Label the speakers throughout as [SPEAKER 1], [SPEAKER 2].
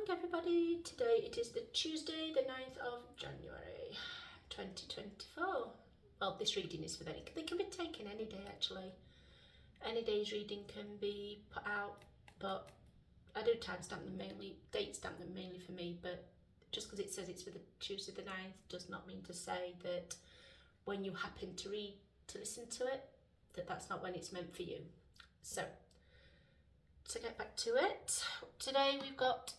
[SPEAKER 1] morning everybody. Today it is the Tuesday the 9th of January 2024. Well, this reading is for them. They can be taken any day actually. Any day's reading can be put out, but I do timestamp them mainly, date stamp them mainly for me, but just because it says it's for the Tuesday the 9th does not mean to say that when you happen to listen to it, that's not when it's meant for you. So to get back to it, today we've got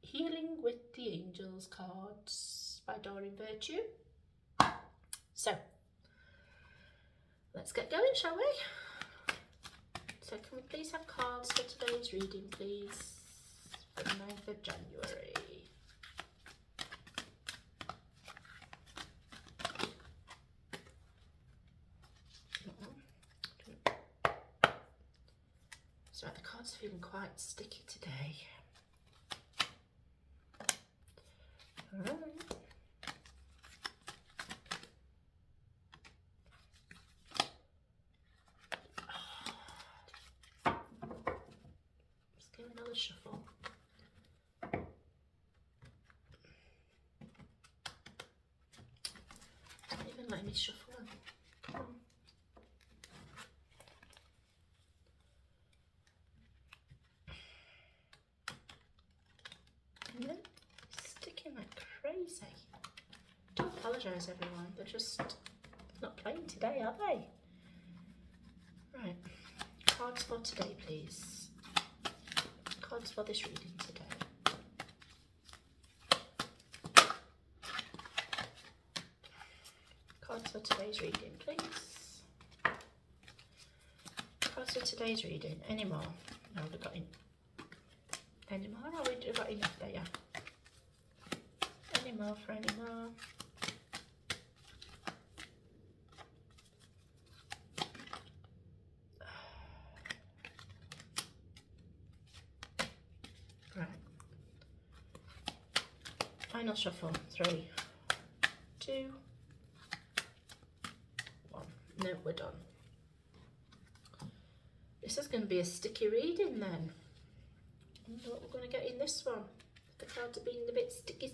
[SPEAKER 1] Healing with the Angels cards by Doreen Virtue. So let's get going, shall we? So can we please have cards for today's reading, please, for the 9th of January. So the cards are feeling quite sticky today. Alright. Let's give another shuffle. Don't even let me shuffle them. Come on. And then sticking like crazy. I do apologise everyone, they're just not playing today, are they? Right, cards for today please. Cards for this reading today. Cards for today's reading please. Cards for today's reading. Any more? No, we've got any more? No, we've got enough there, yeah. Any more for any more? Right. Final shuffle. 3, 2, 1. No, we're done. This is going to be a sticky reading then. I wonder what we're going to get in this one. The cards are being a bit sticky.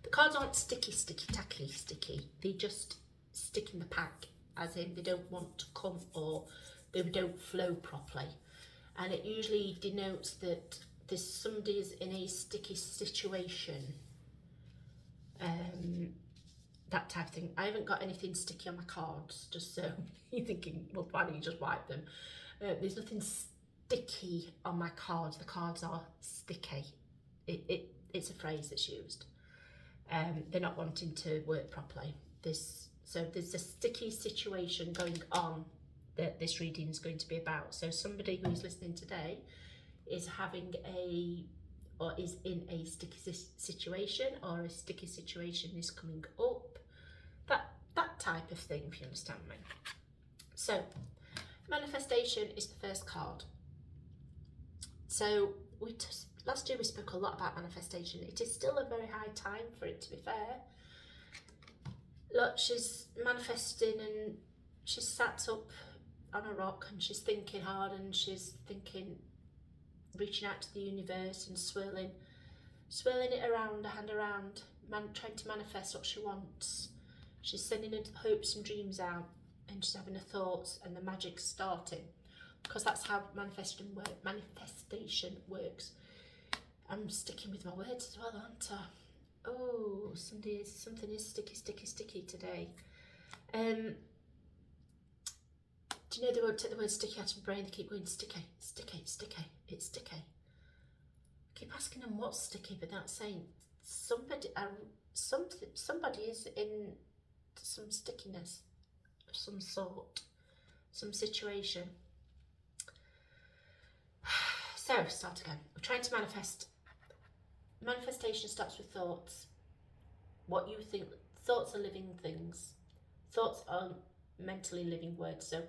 [SPEAKER 1] The cards aren't sticky, tacky, sticky. They just stick in the pack, as in they don't want to come or they don't flow properly. And it usually denotes that there's somebody's in a sticky situation. That type of thing. I haven't got anything sticky on my cards, just so you're thinking, well, why don't you just wipe them? There's nothing sticky on my cards. The cards are sticky. It's a phrase that's used. They're not wanting to work properly. So there's a sticky situation going on that this reading is going to be about. So somebody who's listening today is is in a sticky situation, or a sticky situation is coming up. That type of thing, if you understand me. So manifestation is the first card. So last year we spoke a lot about manifestation. It is still a very high time for it, to be fair. Look, she's manifesting and she's sat up on a rock and she's thinking hard and she's thinking, reaching out to the universe and swirling it around, a hand around, trying to manifest what she wants. She's sending her hopes and dreams out and she's having her thoughts and the magic's starting, because that's how manifestation works. I'm sticking with my words as well, aren't I? Oh, something is sticky today. Do you know they won't take the word sticky out of my brain? They keep going sticky, it's sticky. I keep asking them what's sticky, but not saying somebody is in some stickiness of some sort, some situation. So start again. We're trying to manifest. Manifestation starts with thoughts. What you think. Thoughts are living things. Thoughts are mentally living words. So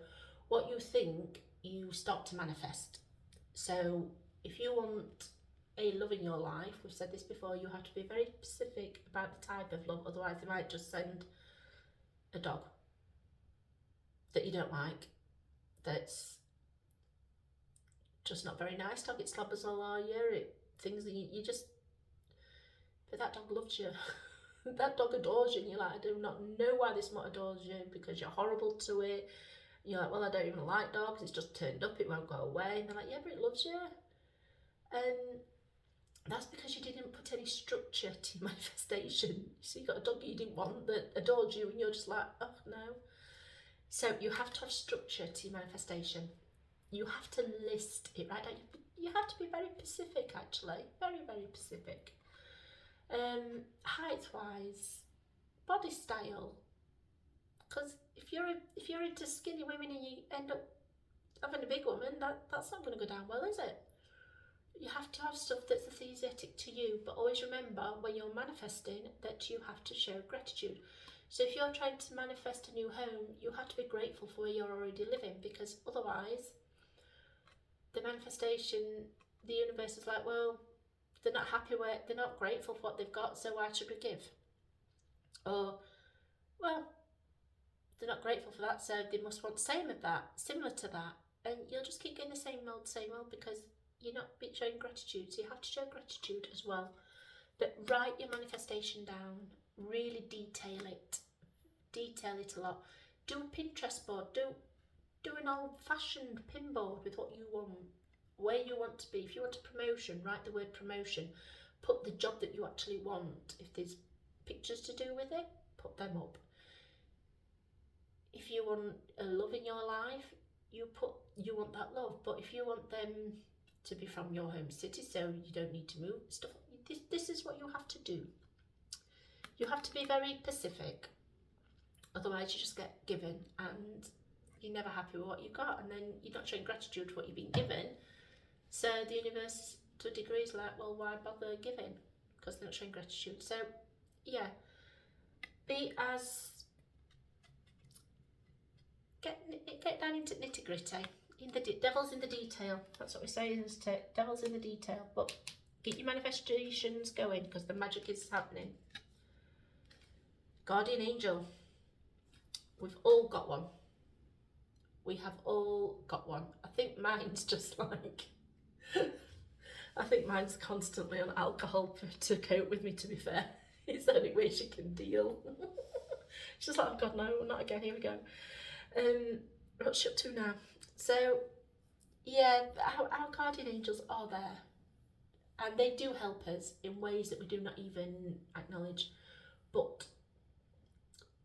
[SPEAKER 1] what you think, you start to manifest. So if you want a love in your life, we've said this before, you have to be very specific about the type of love, otherwise they might just send a dog that you don't like, that's just not very nice. Dog, it slobbers all over you, things that you just, but that dog loves you. That dog adores you, and you're like, I do not know why this mutt adores you, because you're horrible to it. You're like, well, I don't even like dogs, it's just turned up, it won't go away. And they're like, yeah, but it loves you. And that's because you didn't put any structure to your manifestation. So you got a dog you didn't want that adored you, and you're just like, oh no. So you have to have structure to your manifestation. You have to list it, right? You have to be very specific, actually, very, very specific. Height wise, body style, because if you're into skinny women and you end up having a big woman, that's not going to go down well, is it? You have to have stuff that's aesthetic to you, but always remember when you're manifesting that you have to show gratitude. So if you're trying to manifest a new home, you have to be grateful for where you're already living, because otherwise the manifestation, the universe is like, well, they're not happy where, they're not grateful for what they've got, so why should we give? Or, well, they're not grateful for that, so they must want same of that, similar to that. And you'll just keep getting the same old, because you're not showing gratitude. So you have to show gratitude as well. But write your manifestation down, really detail it a lot. Do a Pinterest board, do an old-fashioned pin board with what you want, where you want to be. If you want a promotion, write the word promotion. Put the job that you actually want. If there's pictures to do with it, put them up. If you want a love in your life, you want that love. But if you want them to be from your home city, so you don't need to move, stuff, this is what you have to do. You have to be very specific, otherwise you just get given and you're never happy with what you got, and then you're not showing gratitude for what you've been given. So the universe, to a degree, is like, well, why bother giving? Because they're not showing gratitude. So yeah, be as, get down into nitty gritty. Devil's in the detail. That's what we say, isn't it? Devil's in the detail. But get your manifestations going, because the magic is happening. Guardian angel. We've all got one. We have all got one. I think mine's just like, I think mine's constantly on alcohol to cope with me, to be fair. It's the only way she can deal. She's like, oh God, no, not again, here we go. What's she up to now? So, yeah, our guardian angels are there. And they do help us in ways that we do not even acknowledge. But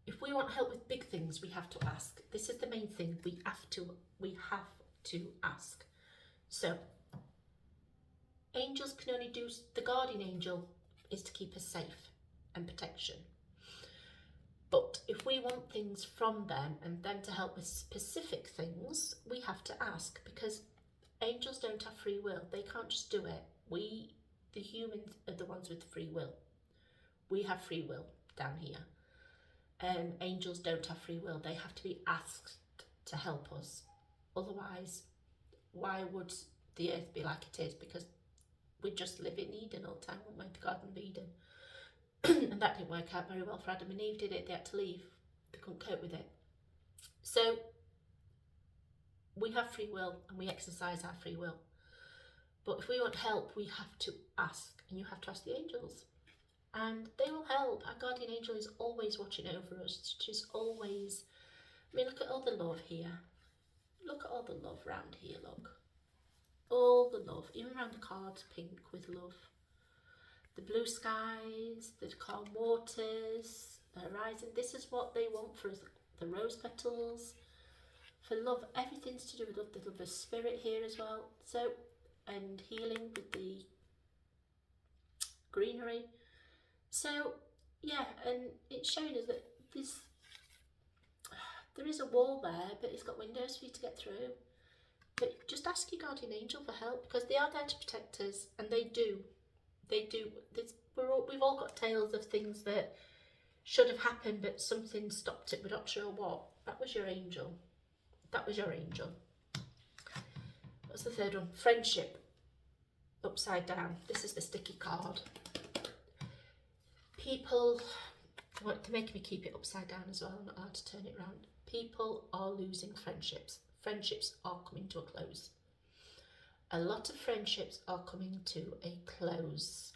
[SPEAKER 1] if we want help with big things, we have to ask. This is the main thing. We have to ask. So, angels can only do, the guardian angel is to keep us safe and protection. But if we want things from them and them to help with specific things, we have to ask, because angels don't have free will. They can't just do it. We, the humans, are the ones with free will. We have free will down here. Angels don't have free will. They have to be asked to help us. Otherwise, why would the earth be like it is? Because we just live in Eden all the time, wouldn't we? The Garden of Eden. And that didn't work out very well for Adam and Eve, did it? They had to leave. They couldn't cope with it. So we have free will and we exercise our free will. But if we want help, we have to ask, and you have to ask the angels. And they will help. Our guardian angel is always watching over us. She's always, I mean, look at all the love here. Look at all the love around here, look. All the love, even around the cards, pink with love. The blue skies, the calm waters, the horizon. This is what they want for us. The rose petals, for love. Everything's to do with love. There's a little bit of spirit here as well. So, and healing with the greenery. So, yeah, and it's showing us that there is a wall there, but it's got windows for you to get through. But just ask your guardian angel for help, because they are there to protect us, and they do. They do. We've all got tales of things that should have happened, but something stopped it. We're not sure what. That was your angel. That was your angel. What's the third one? Friendship. Upside down. This is the sticky card. People, they're making me keep it upside down as well. I'm not allowed to turn it around. People are losing friendships. Friendships are coming to a close. a lot of friendships are coming to a close.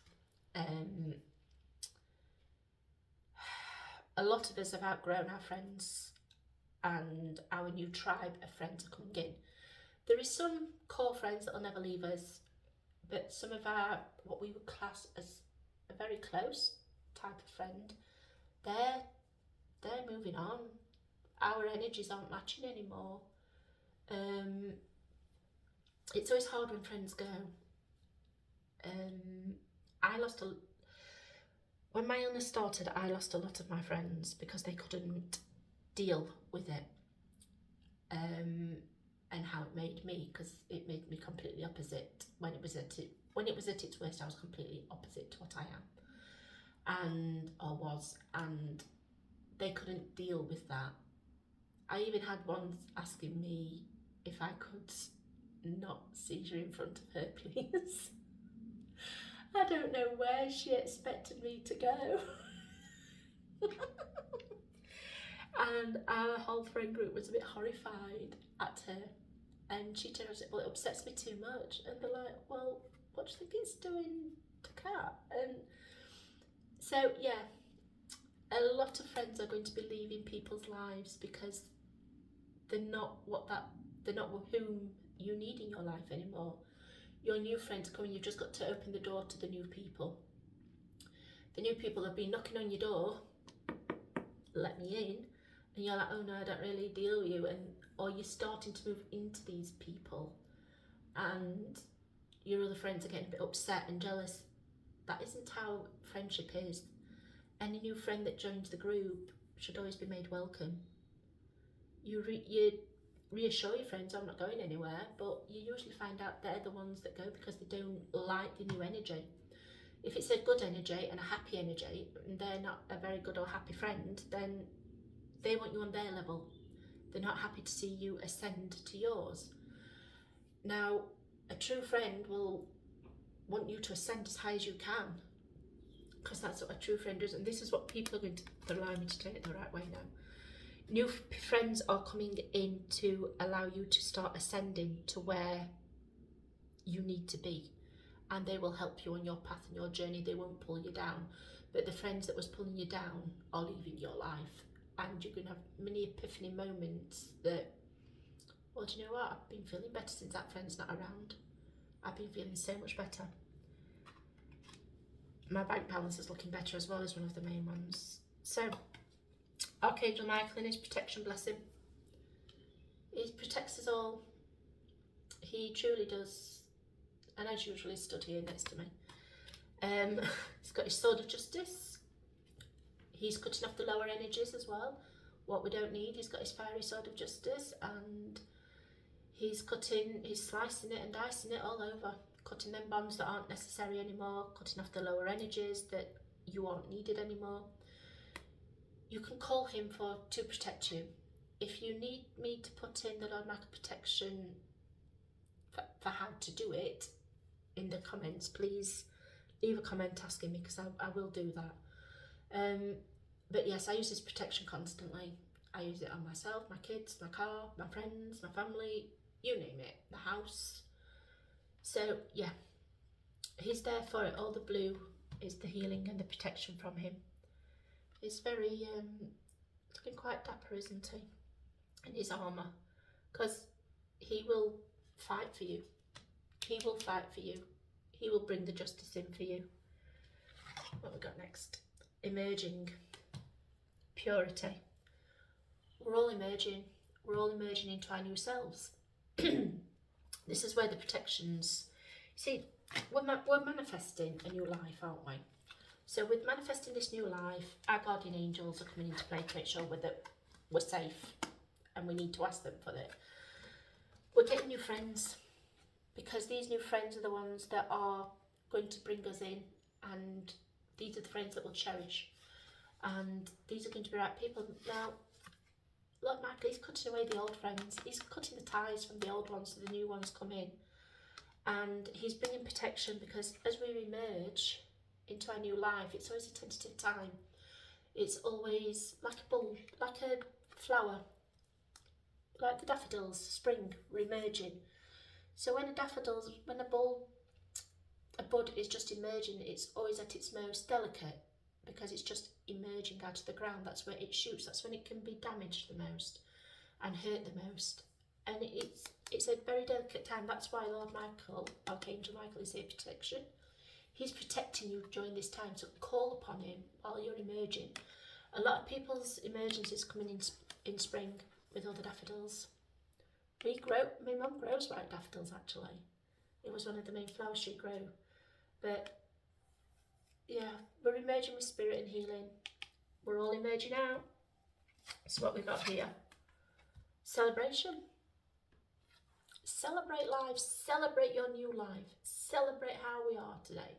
[SPEAKER 1] A lot of us have outgrown our friends, and our new tribe of friends are coming in. There is some core friends that will never leave us, but some of our, what we would class as a very close type of friend, they're moving on. Our energies aren't matching anymore. It's always hard when friends go. When my illness started, I lost a lot of my friends because they couldn't deal with it, and how it made me, because it made me completely opposite. When it was at its worst, I was completely opposite to what I am or was, and they couldn't deal with that. I even had one asking me if I could not seizure in front of her, please. I don't know where she expected me to go. And our whole friend group was a bit horrified at her, and she turned around and said, well, it upsets me too much. And they're like, well, what do you think it's doing to Kat? And so, yeah, a lot of friends are going to be leaving people's lives because they're not whom you need in your life anymore. Your new friends are coming, you've just got to open the door to the new people. The new people have been knocking on your door, let me in, and you're like, oh no, I don't really deal with you, or you're starting to move into these people, and your other friends are getting a bit upset and jealous. That isn't how friendship is. Any new friend that joins the group should always be made welcome. You reassure your friends, I'm not going anywhere, but you usually find out they're the ones that go because they don't like the new energy. If it's a good energy and a happy energy, and they're not a very good or happy friend, then they want you on their level. They're not happy to see you ascend to yours. Now, a true friend will want you to ascend as high as you can, because that's what a true friend does. And this is what people are going to allow me to take it the right way now. New friends are coming in to allow you to start ascending to where you need to be, and they will help you on your path and your journey. They won't pull you down, but the friends that was pulling you down are leaving your life, and you're going to have many epiphany moments that, well, do you know what, I've been feeling better since that friend's not around. I've been feeling so much better. My bank balance is looking better as well, as one of the main ones. So Archangel Michael and his protection blessing. He protects us all. He truly does. And as usual, he's stood here next to me. He's got his sword of justice. He's cutting off the lower energies as well. What we don't need, he's got his fiery sword of justice, and he's slicing it and dicing it all over. Cutting them bonds that aren't necessary anymore, cutting off the lower energies that you aren't needed anymore. You can call him to protect you. If you need me to put in the Lord Michael protection for how to do it in the comments, please leave a comment asking me, because I will do that. But yes, I use this protection constantly. I use it on myself, my kids, my car, my friends, my family, you name it, the house. So yeah, he's there for it. All the blue is the healing and the protection from him. He's very, looking quite dapper, isn't he? In his armour, because he will fight for you. He will fight for you. He will bring the justice in for you. What we got next? Emerging. Purity. We're all emerging. We're all emerging into our new selves. This is where the protections... See, we're manifesting a new life, aren't we? So with manifesting this new life, our guardian angels are coming into play to make sure that we're safe, and we need to ask them for it. We're getting new friends, because these new friends are the ones that are going to bring us in, and these are the friends that we'll cherish, and these are going to be the right people. Now, Lord Michael, he's cutting away the old friends. He's cutting the ties from the old ones so the new ones come in, and he's bringing protection, because as we emerge into our new life, it's always a tentative time. It's always like a bulb, like a flower, like the daffodils, spring, re-emerging. So when a bud is just emerging, it's always at its most delicate because it's just emerging out of the ground. That's where it shoots. That's when it can be damaged the most and hurt the most. And it's a very delicate time. That's why Lord Michael, Archangel Michael, is here protection. He's protecting you during this time, so call upon him while you're emerging. A lot of people's emergence is coming in spring with all the daffodils. My mum grows white daffodils actually. It was one of the main flowers she grew. But yeah, we're emerging with spirit and healing. We're all emerging out. That's what we've got here. Celebration. Celebrate life. Celebrate your new life. Celebrate how we are today.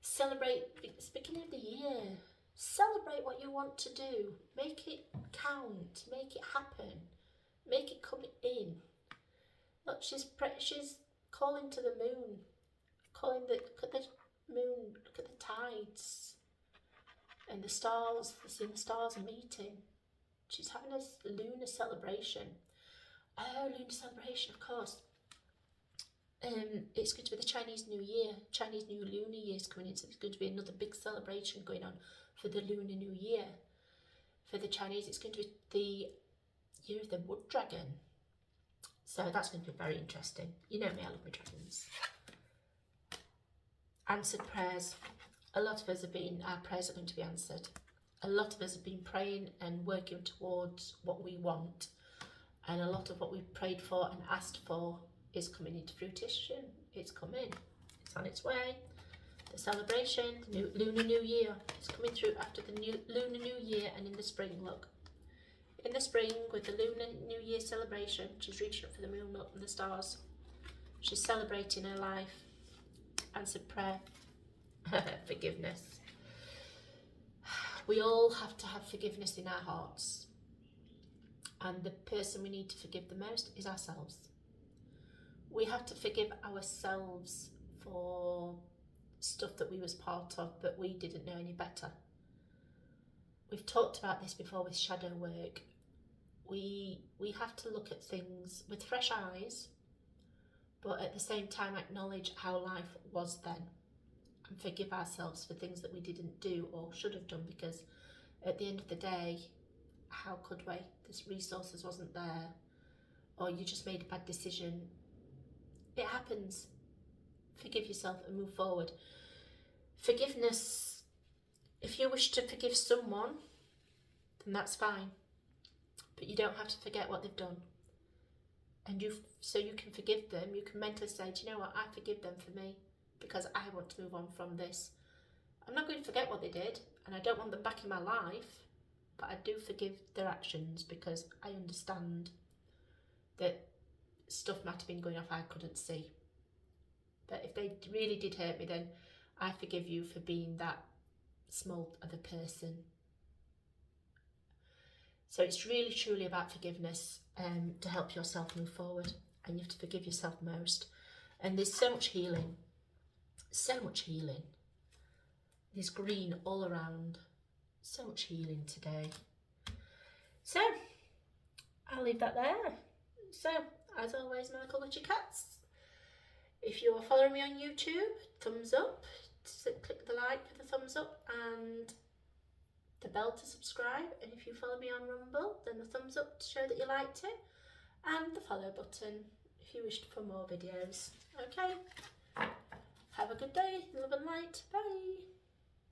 [SPEAKER 1] Celebrate, it's the beginning of the year. Celebrate what you want to do. Make it count. Make it happen. Make it come in. Look, she's calling to the moon. Look at the moon, look at the tides. And the stars, seeing the stars are meeting. She's having a lunar celebration. Oh, lunar celebration, of course. It's going to be the Chinese New Year. Chinese New Lunar Year is coming in, so there's going to be another big celebration going on for the Lunar New Year. For the Chinese, it's going to be the Year of the Wood Dragon. So that's going to be very interesting. You know me, I love my dragons. Answered prayers. A lot of us our prayers are going to be answered. A lot of us have been praying and working towards what we want. And a lot of what we've prayed for and asked for is coming into fruition. It's coming. It's on its way. The celebration, the Lunar New Year. It's coming through after the Lunar New Year and in the spring, look. In the spring, with the Lunar New Year celebration, she's reaching up for the moon, up and the stars. She's celebrating her life. Answered prayer. Forgiveness. We all have to have forgiveness in our hearts. And the person we need to forgive the most is ourselves. We have to forgive ourselves for stuff that we was part of, but we didn't know any better. We've talked about this before with shadow work. We have to look at things with fresh eyes, but at the same time acknowledge how life was then and forgive ourselves for things that we didn't do or should have done, because at the end of the day, how could we? This resources wasn't there, or you just made a bad decision. It happens. Forgive yourself and move forward. Forgiveness, if you wish to forgive someone, then that's fine. But you don't have to forget what they've done. And so you can forgive them. You can mentally say, do you know what? I forgive them for me because I want to move on from this. I'm not going to forget what they did, and I don't want them back in my life, but I do forgive their actions because I understand that stuff might have been going off I couldn't see. But if they really did hurt me, then I forgive you for being that small of a person. So it's really truly about forgiveness to help yourself move forward, and you have to forgive yourself most. And there's so much healing, so much healing. There's green all around, so much healing today. So I'll leave that there. So as always, Michael with your cats. If you are following me on YouTube, thumbs up, click the like for the thumbs up and the bell to subscribe. And if you follow me on Rumble, then the thumbs up to show that you liked it, and the follow button if you wish for more videos. Okay, have a good day, love and light, bye.